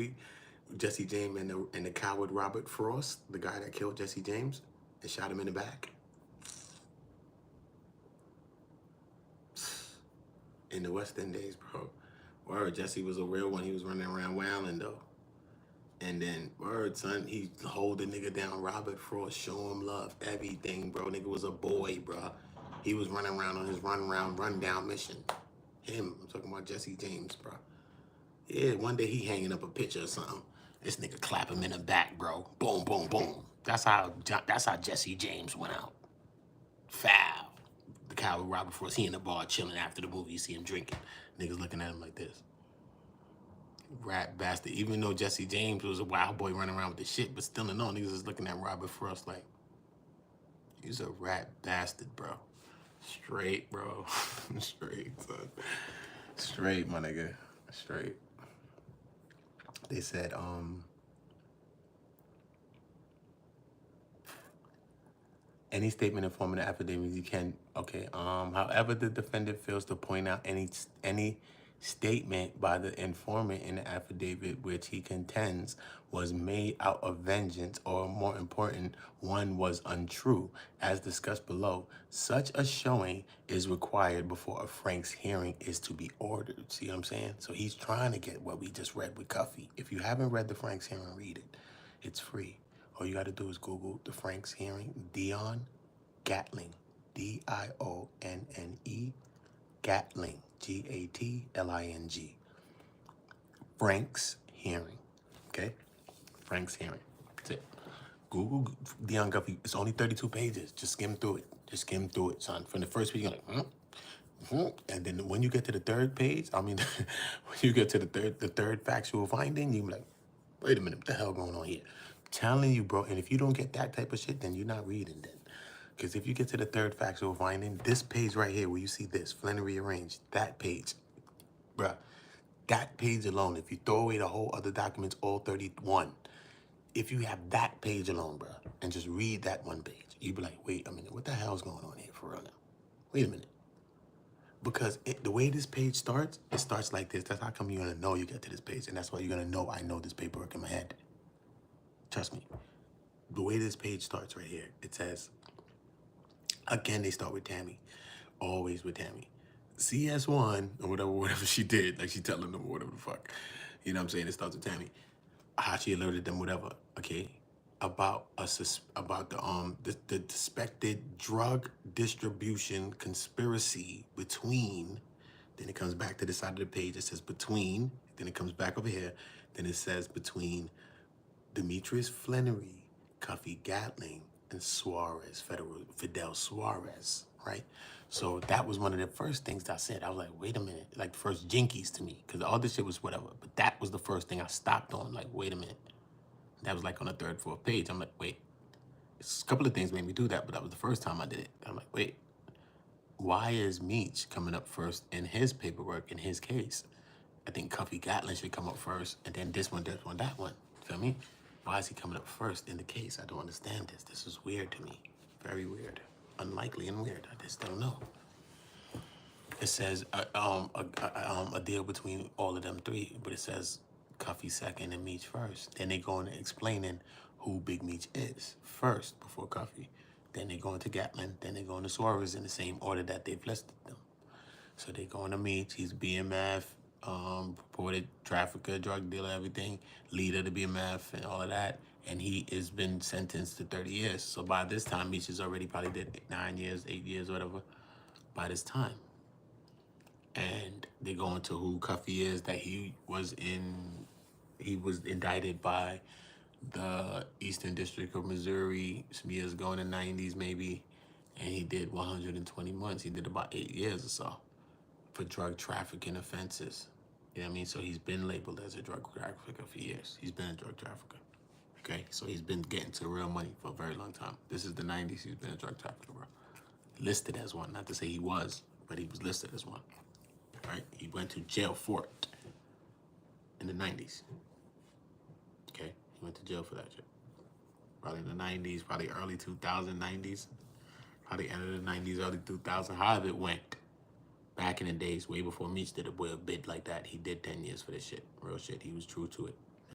movie? Jesse James and the coward Robert Frost, the guy that killed Jesse James and shot him in the back. In the West End days, bro. Word, Jesse was a real one. He was running around wailing, though. And then, word, son, he hold the nigga down, Robert Frost, show him love, everything, bro. Nigga was a boy, bro. He was running around on his run down mission. Him, I'm talking about Jesse James, bro. Yeah, one day he hanging up a picture or something. This nigga clap him in the back, bro. Boom, boom, boom. That's how Jesse James went out. Foul. The coward Robert Frost, he in the bar chilling after the movie. You see him drinking. Niggas looking at him like this. Rat bastard. Even though Jesse James was a wild boy running around with the shit, but still in all, niggas is looking at Robert Frost like, he's a rat bastard, bro. Straight, bro. Straight, son. Straight, my nigga. Straight. They said, any statement informing the affidavit you can, okay. However, the defendant fails to point out any statement by the informant in the affidavit which he contends was made out of vengeance, or more important, one was untrue, as discussed below, such a showing is required before a Frank's hearing is to be ordered. See what I'm saying? So he's trying to get what we just read with Cuffy. If you haven't read the Frank's hearing, read it. It's free. All you got to do is Google the Frank's hearing, Dion Gatling, D-I-O-N-N-E, Gatling, G-A-T-L-I-N-G. Frank's hearing, okay? Frank's hearing, that's it. Google Dion Guffey, it's only 32 pages. Just skim through it. Just skim through it, son. From the first page, you're like, and then when you get to the third page, I mean, when you get to the third factual finding, you be like, wait a minute, what the hell going on here? I'm telling you, bro, and if you don't get that type of shit, then you're not reading then. Because if you get to the third factual finding, this page right here, where you see this, Flannery arranged, that page, bruh, that page alone, if you throw away the whole other documents, all 31, if you have that page alone, bruh, and just read that one page, you'd be like, wait a minute, what the hell's going on here for real now? Wait a minute. Because the way this page starts, it starts like this. That's how come you're going to know you get to this page. And that's why you're going to know I know this paperwork in my head. Trust me. The way this page starts right here, it says, again, they start with Tammy. Always with Tammy. CS1, or whatever she did, like she telling them, whatever the fuck. You know what I'm saying? It starts with Tammy. How she alerted them, whatever, okay? About the suspected drug distribution conspiracy between, then it comes back to the side of the page, it says between, then it comes back over here, then it says between Demetrius Flannery, Cuffy Gatling, and Fidel Suarez, right? So that was one of the first things I said. I was like, wait a minute, like the first jinkies to me, because all this shit was whatever, but that was the first thing I stopped on, like, wait a minute. That was like on the third, fourth page. I'm like, wait, a couple of things made me do that, but that was the first time I did it. I'm like, wait, why is Meech coming up first in his paperwork, in his case? I think Cuffy Gatling should come up first, and then this one, that one. Feel me? Why is he coming up first in the case? I don't understand this. This is weird to me. Very weird. Unlikely and weird. I just don't know. It says a deal between all of them three, but it says Cuffy second and Meech first. Then they go into explaining who Big Meech is first before Cuffy. Then they go into Gatlin. Then they go into Suarez in the same order that they've listed them. So they go into Meech. He's BMF, purported trafficker, drug dealer, everything, leader to BMF and all of that. And he has been sentenced to 30 years. So by this time, Meech has already probably did 9 years, 8 years, whatever, by this time. And they go into who Cuffy is, that he was indicted by the Eastern District of Missouri some years ago in the 90s maybe, and he did 120 months. He did about 8 years or so for drug trafficking offenses. You know what I mean? So he's been labeled as a drug trafficker for years. He's been a drug trafficker. Okay, so he's been getting to real money for a very long time. This is the 90s, he's been a drug trafficker, bro. Listed as one, not to say he was, but he was listed as one. Right? He went to jail for it in the 90s. Okay? He went to jail for that shit. Probably in the 90s, probably early 2000s, 90s. Probably end of the 90s, early 2000s. However it went. Back in the days, way before Meech did a bid like that, he did 10 years for this shit. Real shit. He was true to it.